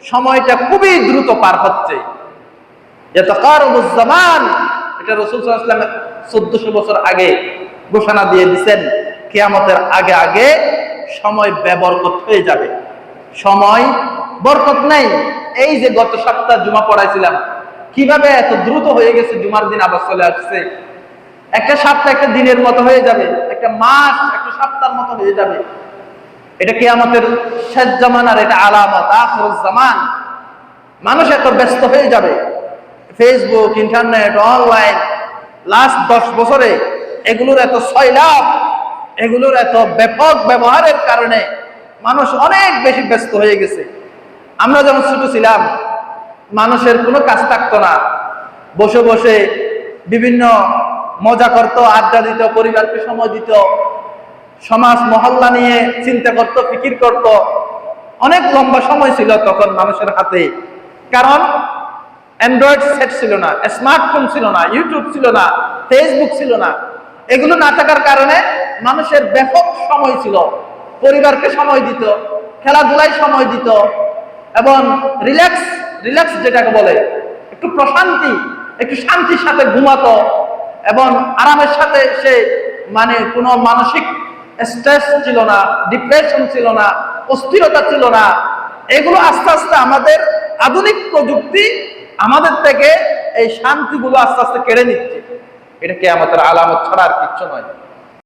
সময়টা খুবই দ্রুত পার হচ্ছে। ইয়াতাকারাবুজ জামান, এটা রাসূল সাল্লাল্লাহু আলাইহি ওয়াসাল্লাম 1400 বছর আগে ঘোষণা দিয়ে দিয়েছেন, কিয়ামতের আগে আগে সময় বেবরকত হয়ে যাবে। সময় বরকত নেই। এই যে গত সপ্তাহ জুমা পড়াইছিলাম, কিভাবে এত দ্রুত হয়ে গেছে, জুমার দিন আবার চলে আসছে। একটা সপ্তাহ একটা দিনের মতো হয়ে যাবে, একটা মাস একটা সপ্তাহের মতো হয়ে যাবে। এটা কিয়ামতের শেষ জামানার এটা আলামত, আখিরুজ জামান। মানুষ এত ব্যস্ত হয়ে যাবে, ফেসবুক, ইন্টারনেট, অনলাইন, লাস্ট 10 বছরে এগুলোর এত সয়লাভ, এগুলোর এত ব্যাপক ব্যবহারের কারণে মানুষ অনেক বেশি ব্যস্ত হয়ে গেছে। আমরা যখন ছোট ছিলাম, মানুষের কোনো কাজ থাকতো না, বসে বসে বিভিন্ন মজা করত, আড্ডা দিত, পরিবারকে সময় দিত, সমাজ মহল্লা নিয়ে চিন্তা করত, ফিকির করত। অনেক লম্বা সময় ছিল তখন মানুষের হাতে, কারণ অ্যান্ড্রয়েড সেট ছিল না, স্মার্টফোন ছিল না, ইউটিউব ছিল না, ফেসবুক ছিল না। এগুলো না থাকার কারণে মানুষের ব্যাপক সময় ছিল, পরিবারকে সময় দিত, খেলাধুলায় সময় দিত, এবং রিল্যাক্স যেটাকে বলে, একটু প্রশান্তি, একটু শান্তির সাথে ঘুমাতো, এবং আরামের সাথে সে মানে কোনো মানসিক স্ট্রেস ছিল না, ডিপ্রেশন ছিল না, অস্থিরতা ছিল না। এগুলো আস্তে আস্তে আমাদের আধুনিক প্রযুক্তি আমাদের থেকে এই শান্তিগুলো আস্তে আস্তে কেড়ে নিচ্ছে। এটা কিয়ামতের আলামত ছাড়া আর কিচ্ছু নয়।